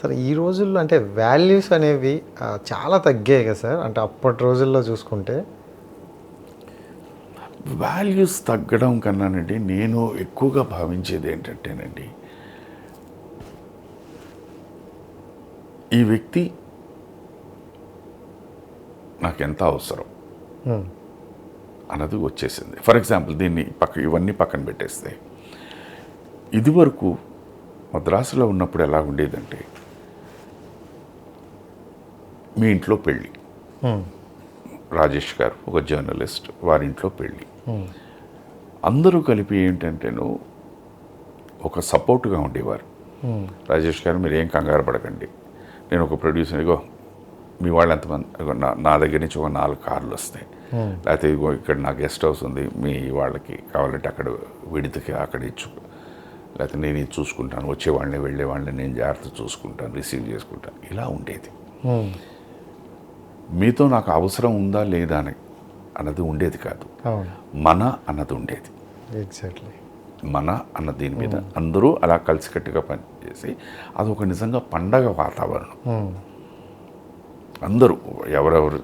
Sir ఈ రోజుల్లో అంటే వాల్యూస్ అనేవి చాలా తగ్గాయి కదా సార్, అంటే అప్పటి రోజుల్లో చూసుకుంటే. వాల్యూస్ తగ్గడం కన్నానండి, నేను ఎక్కువగా భావించేది ఏంటంటేనండి, ఈ వ్యక్తి నాకెంత అవసరం అన్నది వచ్చేసింది. ఫర్ ఎగ్జాంపుల్ దీన్ని ఇవన్నీ పక్కన పెట్టేస్తే, ఇదివరకు మద్రాసులో ఉన్నప్పుడు ఎలా ఉండేదంటే, మీ ఇంట్లో పెళ్ళి, రాజేష్ గారు ఒక జర్నలిస్ట్, వారింట్లో పెళ్ళి, అందరూ కలిపి ఏంటంటేను ఒక సపోర్ట్గా ఉండేవారు. రాజేష్ గారు మీరు ఏం కంగారు పడకండి, నేను ఒక ప్రొడ్యూసర్, ఇగో మీ వాళ్ళు ఎంతమంది, నా దగ్గర నుంచి ఒక 4 కార్లు వస్తాయి, లేకపోతే ఇదిగో ఇక్కడ నా గెస్ట్ హౌస్ ఉంది, మీ వాళ్ళకి కావాలంటే అక్కడ విడిదికి అక్కడ ఇచ్చు, లేకపోతే నేను ఇది చూసుకుంటాను, వచ్చేవాళ్ళని వెళ్ళేవాళ్ళని నేను జాగ్రత్త చూసుకుంటాను, రిసీవ్ చేసుకుంటాను, ఇలా ఉండేది. మీతో నాకు అవసరం ఉందా లేదా అన్నది ఉండేది కాదు, మన అన్నది ఉండేది. ఎగ్జాక్ట్లీ. మన అన్న దీని మీద అందరూ అలా కలిసికట్టుగా పనిచేసి అదొక నిజంగా పండగ వాతావరణం. అందరూ ఎవరెవరు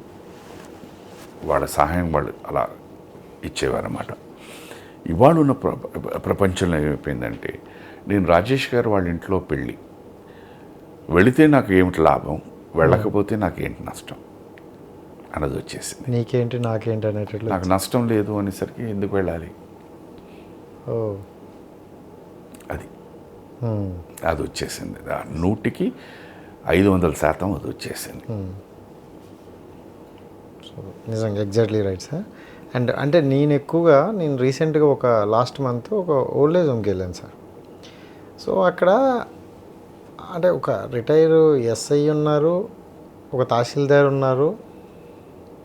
వాళ్ళ సహాయం వాళ్ళు అలా ఇచ్చేవారన్నమాట. ఇవాళ ఉన్న ప్రపంచంలో ఏమైపోయిందంటే, నేను రాజేష్ గారు వాళ్ళ ఇంట్లో పెళ్ళి వెళితే నాకు ఏమిటి లాభం, వెళ్ళకపోతే నాకేంటి నష్టం అన్నది వచ్చేసింది. నీకేంటి నాకేంటి అనేటట్లు. నాకు నష్టం లేదు అనేసరికి ఎందుకు వెళ్ళాలి, అది అది వచ్చేసింది. 100కి 500% అది వచ్చేసింది. సో నిజంగా ఎగ్జాక్ట్లీ రైట్ సార్. అండ్ అంటే నేను రీసెంట్గా ఒక లాస్ట్ మంత్ ఒక ఓల్డ్ ఏజ్ హోమ్కి వెళ్ళాను సార్. సో అక్కడ అంటే ఒక రిటైర్ ఎస్ఐ ఉన్నారు, ఒక తహసీల్దార్ ఉన్నారు.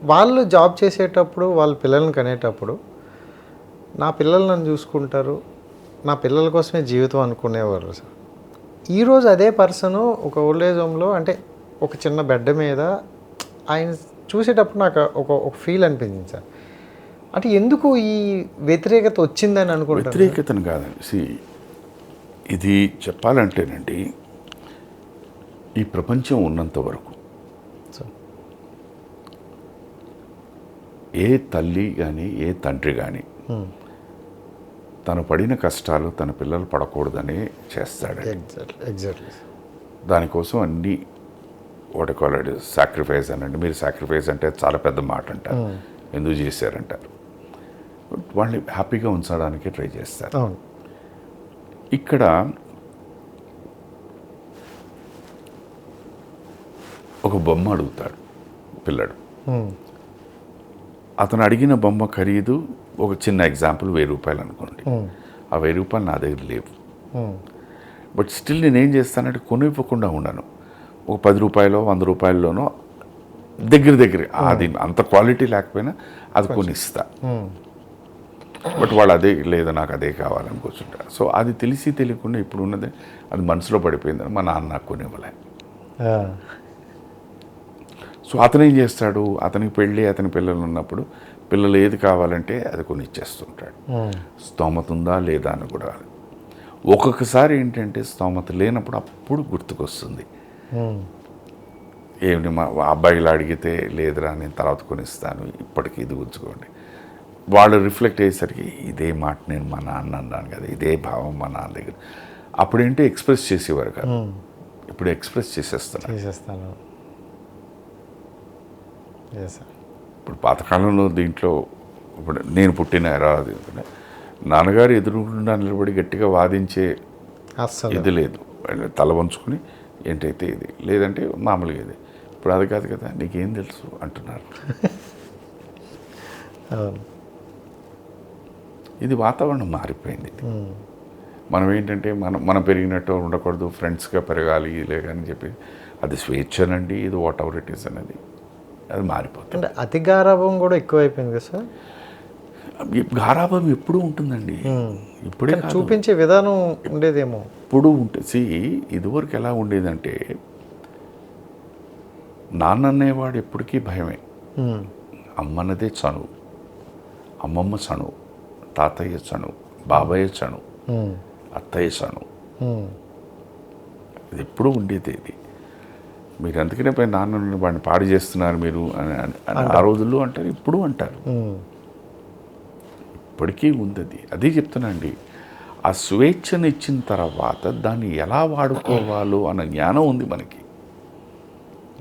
వాళ్ళు జాబ్ చేసేటప్పుడు వాళ్ళ పిల్లల్ని కనేటప్పుడు నా పిల్లలు నన్ను చూసుకుంటారు, నా పిల్లల కోసమే జీవితం అనుకునేవారు సార్. ఈరోజు అదే పర్సను ఒక ఓల్డ్ ఏజ్ హోమ్లో, అంటే ఒక చిన్న బెడ్ మీద ఆయన చూసేటప్పుడు నాకు ఒక ఫీల్ అనిపించింది సార్. అంటే ఎందుకు ఈ వ్యతిరేకత వచ్చిందని అనుకుంటాను. వ్యతిరేకతను కాదండి, ఇది చెప్పాలంటేనండి, ఈ ప్రపంచం ఉన్నంత వరకు ఏ తల్లి కానీ ఏ తండ్రి కానీ తను పడిన కష్టాలు తన పిల్లలు పడకూడదని చేస్తాడు. ఎగ్జాక్ట్లీ. దానికోసం అన్నీ వాటి సాక్రిఫైస్ అనండి. మీరు సాక్రిఫైస్ అంటే చాలా పెద్ద మాట అంటారు, ఎందుకు చేశారంటారు. వాళ్ళని హ్యాపీగా ఉంచడానికి ట్రై చేస్తారు. ఇక్కడ ఒక బొమ్మ అడుగుతాడు పిల్లడు, అతను అడిగిన బొమ్మ ఖరీదు ఒక చిన్న ఎగ్జాంపుల్ 1000 రూపాయలు అనుకోండి. ఆ 1000 రూపాయలు నా దగ్గర లేవు, బట్ స్టిల్ నేనేం చేస్తానంటే కొనివ్వకుండా ఉండను. ఒక 10 రూపాయలు 100 రూపాయల్లోనో దగ్గర అది అంత క్వాలిటీ లేకపోయినా అది కొనిస్తా. బట్ వాళ్ళు అదే లేదా నాకు అదే కావాలని కూర్చుంటారు. సో అది తెలిసి తెలియకుండా ఇప్పుడు ఉన్నది అది మనసులో పడిపోయిందని మా నాన్న నాకు కొనివ్వలే. సో అతను ఏం చేస్తాడు, అతనికి పెళ్ళి అతని పిల్లలు ఉన్నప్పుడు పిల్లలు ఏది కావాలంటే అది కొని ఇచ్చేస్తుంటాడు. స్తోమత ఉందా లేదా అని కూడా. ఒక్కొక్కసారి ఏంటంటే స్తోమత లేనప్పుడు అప్పుడు గుర్తుకొస్తుంది, ఏమిటి మా అబ్బాయిలు అడిగితే లేదురా నేను తర్వాత కొనిస్తాను, ఇప్పటికీ ఇది ఉంచుకోండి. వాళ్ళు రిఫ్లెక్ట్ అయ్యేసరికి ఇదే మాట నేను మా నాన్న అన్నాను కదా, ఇదే భావం మా నాన్న దగ్గర. అప్పుడేంటో ఎక్స్ప్రెస్ చేసేవారు కాదు, ఇప్పుడు ఎక్స్ప్రెస్ చేసేస్తాను. ఇప్పుడు పాతకాలంలో దీంట్లో ఇప్పుడు నేను పుట్టిన ఎరాది నాన్నగారు ఎదురుకుండా నిలబడి గట్టిగా వాదించే ఇది లేదు. తల వంచుకొని ఏంటైతే ఇది లేదంటే మామూలుగా ఇది. ఇప్పుడు అది కాదు కదా, నీకేం తెలుసు అంటున్నారు. ఇది వాతావరణం మారిపోయింది. మనం ఏంటంటే మనం పెరిగినట్టు ఉండకూడదు, ఫ్రెండ్స్గా పెరగాలి లేదని చెప్పి అది స్వేచ్ఛనండి, ఇది వాట్ ఎవర్ ఇట్ ఈస్ అనేది అది మారిపోతుంది. అంటే అతి గారాభం కూడా ఎక్కువైపోయింది కదా సార్. గారాభం ఎప్పుడూ ఉంటుందండి, ఇప్పుడే చూపించే విధానం ఉండేదేమో. ఇప్పుడు ఉంటుంది. ఇదివరకు ఎలా ఉండేదంటే నాన్న అనేవాడు ఎప్పటికీ భయమే, అమ్మన్నదే చనువు, అమ్మమ్మ చనువు, తాతయ్య చనువు, బాబాయ్య చనువు, అత్తయ్య చనువు. ఇది ఎప్పుడూ ఉండేది ఇది. మీరు అందుకనే పోయి నాన్న వాడిని పాడు చేస్తున్నారు మీరు అని ఆ రోజుల్లో అంటారు, ఇప్పుడు అంటారు. ఇప్పటికీ ఉంది అది. అదే చెప్తున్నానండి, ఆ స్వేచ్ఛను ఇచ్చిన తర్వాత దాన్ని ఎలా వాడుకోవాలో అన్న జ్ఞానం ఉంది మనకి.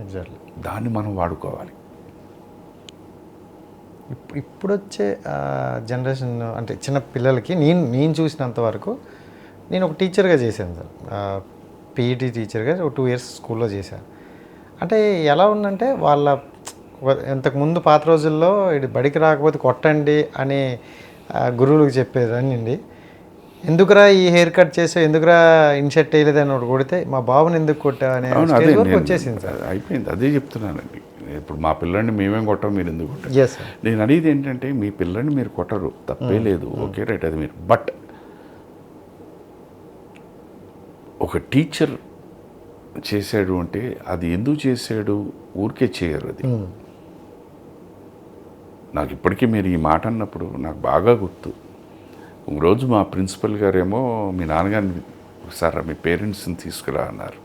ఎగ్జాక్ట్లీ. దాన్ని మనం వాడుకోవాలి. ఇప్పుడు వచ్చే జనరేషన్ అంటే చిన్న పిల్లలకి నేను చూసినంత వరకు, నేను ఒక టీచర్గా చేశాను సార్, పీఈటీ టీచర్గా ఒక 2 years స్కూల్లో చేశాను. అంటే ఎలా ఉందంటే వాళ్ళ ఇంతకుముందు పాత రోజుల్లో ఇది బడికి రాకపోతే కొట్టండి అని గురువులకు చెప్పేదానండి. ఎందుకురా ఈ హెయిర్ కట్ చేసావు, ఎందుకురా ఇన్షర్ట్ వేయలేదని ఒకటి కొడితే మా బాబుని ఎందుకు కొట్టావు అనే స్టేజ్ వరకు వచ్చేసింది సార్. అయిపోయింది. అదే చెప్తున్నానండి. ఇప్పుడు మా పిల్లల్ని మేమేం కొట్టాం, మీరు ఎందుకు కొట్టారు? Yes sir. నేను అడిగేది ఏంటంటే, మీ పిల్లల్ని మీరు కొట్టరు, తప్పే లేదు, ఓకే రైట్, అది మీరు. బట్ ఒక టీచర్ చేశాడు అంటే అది ఎందుకు చేశాడు, ఊరికే చేయరు అది. నాకు ఇప్పటికీ మీరు ఈ మాట అన్నప్పుడు నాకు బాగా గుర్తు. ఒకరోజు మా ప్రిన్సిపల్ గారేమో, మీ నాన్నగారిని ఒకసారి మీ పేరెంట్స్ని తీసుకురా అన్నారు.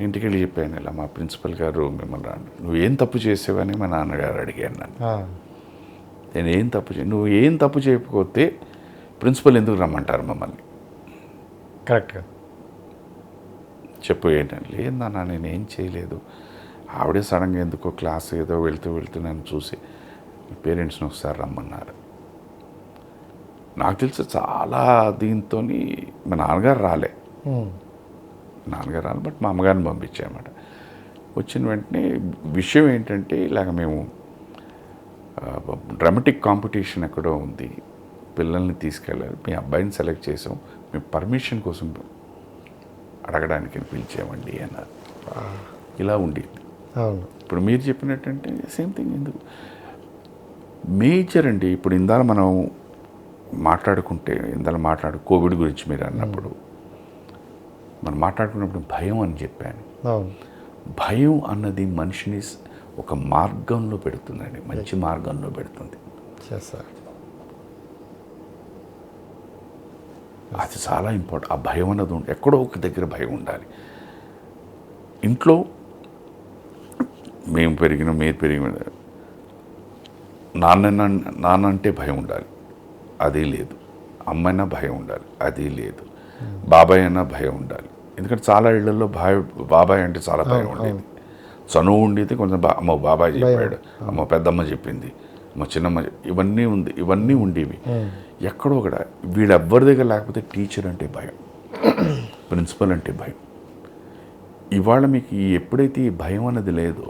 ఇంటికి వెళ్ళి చెప్పాను, ఇలా మా ప్రిన్సిపల్ గారు మిమ్మల్ని నువ్వు ఏం తప్పు చేసావని మా నాన్నగారు అడిగాను నన్ను. నేను ఏం తప్పు నువ్వు ఏం తప్పు చేయకపోతే ప్రిన్సిపల్ ఎందుకు రమ్మంటారు మమ్మల్ని? కరెక్ట్గా చెప్పు ఏంటంటే, లేదు నాన్న నేనేం చేయలేదు, ఆవిడే సడన్గా ఎందుకో క్లాస్ ఏదో వెళ్తూ నన్ను చూసి మీ పేరెంట్స్ని ఒకసారి రమ్మన్నారు. నాకు తెలిసి చాలా దీంతో మా నాన్నగారు రాలే, బట్ మా అమ్మగారిని పంపించామన్నమాట. వచ్చిన వెంటనే విషయం ఏంటంటే, ఇలాగ మేము డ్రామాటిక్ కాంపిటీషన్ ఎక్కడో ఉంది, పిల్లల్ని తీసుకెళ్ళాలి, మీ అబ్బాయిని సెలెక్ట్ చేసాం, మేము పర్మిషన్ కోసం అడగడానికి పిలిచామండి అన్నారు. ఇలా ఉండేది. ఇప్పుడు మీరు చెప్పినట్టంటే సేమ్ థింగ్. ఎందుకు మేజర్ అండి. ఇప్పుడు ఇందాక మనం కోవిడ్ గురించి మీరు అన్నప్పుడు మనం మాట్లాడుకున్నప్పుడు భయం అని చెప్పాను. భయం అన్నది మనిషిని ఒక మార్గంలో పెడుతుందండి, మంచి మార్గంలో పెడుతుంది. అది చాలా ఇంపార్టెంట్. ఆ భయం అన్నది ఎక్కడో ఒక దగ్గర భయం ఉండాలి. ఇంట్లో మీరు పెరిగిన నాన్న అంటే భయం ఉండాలి, అది లేదు. అమ్మైనా భయం ఉండాలి, అది లేదు. బాబాయ్ అన్నా భయం ఉండాలి. ఎందుకంటే చాలా ఇళ్లలో బాబాయ్ అంటే చాలా భయం ఉండేది. చనువు ఉండేది కొంచెం. అమ్మ బాబాయ్ చెప్పాడు, అమ్మ పెద్దమ్మ చెప్పింది, అమ్మ చిన్నమ్మ, ఇవన్నీ ఉండేవి. ఎక్కడో ఒకడ వీళ్ళెవ్వరి దగ్గర లేకపోతే టీచర్ అంటే భయం, ప్రిన్సిపల్ అంటే భయం. ఇవాళ మీకు ఎప్పుడైతే ఈ భయం అన్నది లేదో,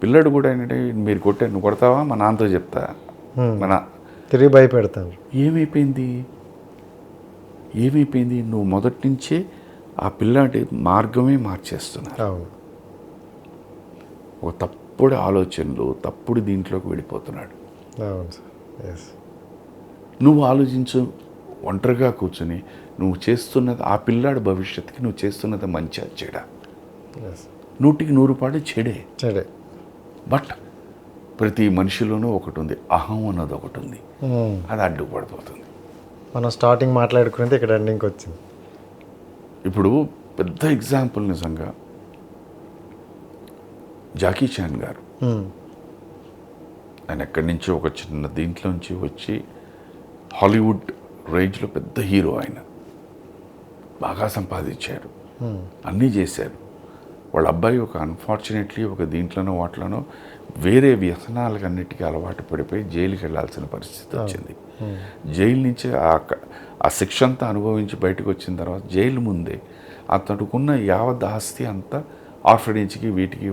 పిల్లడు కూడా ఏంటంటే, మీరు కొట్టే నువ్వు కొడతావా, మా నాన్నతో చెప్తా, తిరిగి భయపెడతాను. ఏమైపోయింది? నువ్వు మొదటి నుంచే ఆ పిల్లాడి మార్గమే మార్చేస్తున్నావు. ఒక తప్పుడు ఆలోచనలు, తప్పుడు దీంట్లోకి వెళ్ళిపోతున్నాడు. నువ్వు ఆలోచించు, ఒంటరిగా కూర్చొని నువ్వు చేస్తున్నది ఆ పిల్లాడి భవిష్యత్తుకి నువ్వు చేస్తున్నది మంచి చెడ, 100% చెడే. బట్ ప్రతి మనిషిలోనూ ఒకటి ఉంది, అహం అన్నది ఒకటి ఉంది, అది అడ్డుపడిపోతుంది. మనం స్టార్టింగ్ మాట్లాడుకునేది ఇక్కడ ఎండింగ్కి వచ్చింది. ఇప్పుడు పెద్ద ఎగ్జాంపుల్ నిజంగా జాకీ చాన్ గారు. ఆయన ఎక్కడి నుంచో ఒక చిన్న దీంట్లోంచి వచ్చి హాలీవుడ్ రేంజ్లో పెద్ద హీరో. ఆయన బాగా సంపాదించారు, అన్నీ చేశారు. వాళ్ళ అబ్బాయి అన్ఫార్చునేట్లీ ఒక దీంట్లోనో వాటిలోనో వేరే వ్యసనాలకు అన్నిటికీ అలవాటు పడిపోయి జైలుకి వెళ్ళాల్సిన పరిస్థితి వచ్చింది. జైలు నుంచి ఆ శిక్ష అంతా అనుభవించి బయటకు వచ్చిన తర్వాత జైలు ముందే అతడుకున్న యావత్ ఆస్తి అంతా ఆర్ఫనేజ్కి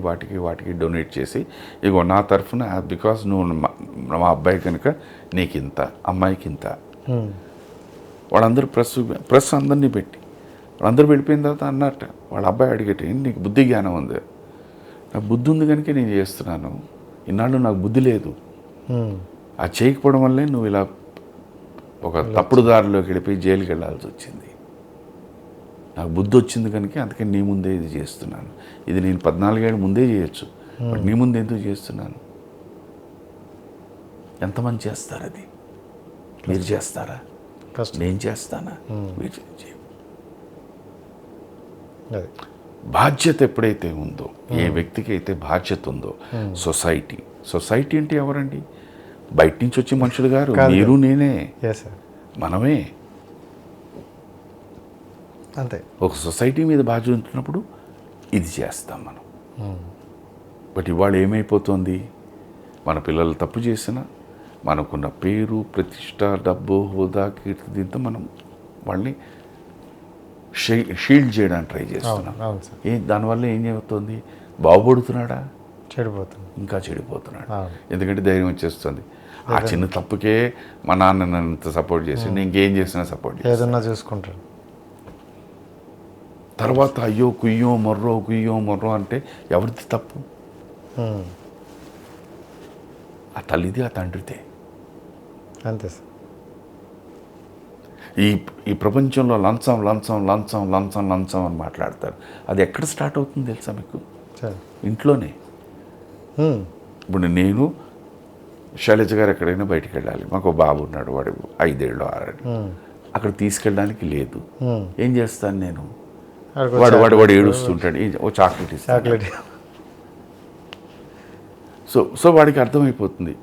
వాటికి డొనేట్ చేసి, ఇగో నా తరఫున, బికాస్ నువ్వు మా అబ్బాయి కనుక నీకింత, అమ్మాయికి ఇంత. వాళ్ళందరూ ప్రెస్ అందరినీ పెట్టి వాళ్ళందరూ వెళ్ళిపోయిన తర్వాత అన్నట్టు వాళ్ళ అబ్బాయి అడిగేటి, నీకు బుద్ధి జ్ఞానం ఉంది? నాకు బుద్ధి ఉంది కనుక నేను చేస్తున్నాను, ఇన్నాళ్ళు నాకు బుద్ధి లేదు, అది చేయకపోవడం వల్లే నువ్వు ఇలా ఒక తప్పుడు దారిలోకి వెళ్ళిపోయి జైలుకి వెళ్ళాల్సి వచ్చింది. నాకు బుద్ధి వచ్చింది కనుక అందుకని నీ ముందే ఇది చేస్తున్నాను. ఇది నేను 14 ఏళ్ళ ముందే చేయొచ్చు, బట్ నీ ముందు ఎందుకు చేస్తున్నాను? ఎంతమంది చేస్తారు అది? మీరు చేస్తారా? నేను చేస్తానా? మీరు అది బాధ్యత ఎప్పుడైతే ఉందో, ఏ వ్యక్తికి అయితే బాధ్యత ఉందో, సొసైటీ అంటే ఎవరండి? బయట నుంచి వచ్చే మనుషులు గారు, మీరు నేనే, ఎస్ సార్, మనమే. అంతే. ఒక సొసైటీ మీద బాధ్యత ఉంటున్నప్పుడు ఇది చేస్తాం మనం. బట్ ఇవాళ ఏమైపోతుంది, మన పిల్లలు తప్పు చేసినా మనకున్న పేరు, ప్రతిష్ట, డబ్బు, హోదా, కీర్తి, దీంతో మనం వాళ్ళని షీల్డ్ చేయడానికి ట్రై చేస్తున్నాం. అవును సార్. దానివల్ల ఏం చెబుతుంది, బాగుపడుతున్నాడా? చెడిపోతుంది. ఇంకా చెడిపోతున్నాడు. అవును. ఎందుకంటే ధైర్యం వచ్చేస్తుంది. ఆ చిన్న తప్పుకే మా నాన్న నన్ను ఇంత సపోర్ట్ చేసి నేను ఇంకేం చేసినా సపోర్ట్ చేసి ఏదన్నా చూసుకుంటాడు. తర్వాత అయ్యో కుయ్యో మొర్రో అంటే ఎవరిది తప్పు? ఆ తల్లిది, ఆ తండ్రిదే. అంతే సార్. ఈ ప్రపంచంలో లంచం అని మాట్లాడతారు. అది ఎక్కడ స్టార్ట్ అవుతుంది తెలుసా మీకు? సార్ ఇంట్లోనే. ఇప్పుడు నేను శైలజ గారు ఎక్కడైనా బయటికి వెళ్ళాలి, మాకు బాబు ఉన్నాడు, వాడు 5 ఏళ్ళు 6 ఏళ్ళు, అక్కడ తీసుకెళ్ళడానికి లేదు. ఏం చేస్తాను నేను? వాడు ఏడుస్తుంటాడు, ఓ చాక్లెట్ ఇస్తాను. సో వాడికి అర్థమైపోతుంది,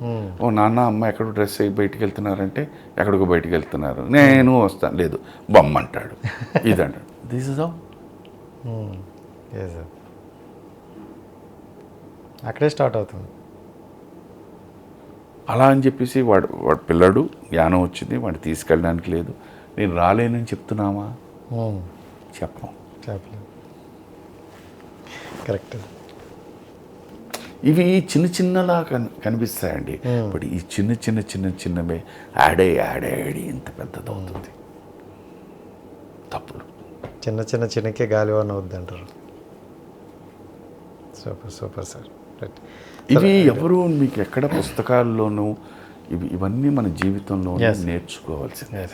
ఓ నాన్న అమ్మ ఎక్కడో డ్రెస్ అయ్యి బయటికి వెళ్తున్నారంటే ఎక్కడికో బయటికి వెళ్తున్నారు, నేను వస్తాను, లేదు బొమ్మ అంటాడు, ఇదంటాడు. This is how. అక్కడే స్టార్ట్ అవుతుంది. అలా అని చెప్పేసి వాడు పిల్లడు జ్ఞానం వచ్చింది, వాడిని తీసుకెళ్ళడానికి లేదు, నేను రాలేనని చెప్తున్నామా? చెప్పం. చెప్పలేదు. కరెక్ట్. ఇవి చిన్నలా కనిపిస్తాయండి. బట్ ఈ చిన్నవే యాడ్ అయ్యి ఇంత పెద్దదవుతుంది. తప్పులు చిన్నకే గాలివాన అవుద్దంటారు. Super sir. రైట్. ఇవి ఎవరు మీకు ఎక్కడ పుస్తకాల్లోనూ ఇవన్నీ మన జీవితంలో నేర్చుకోవాల్సిందే.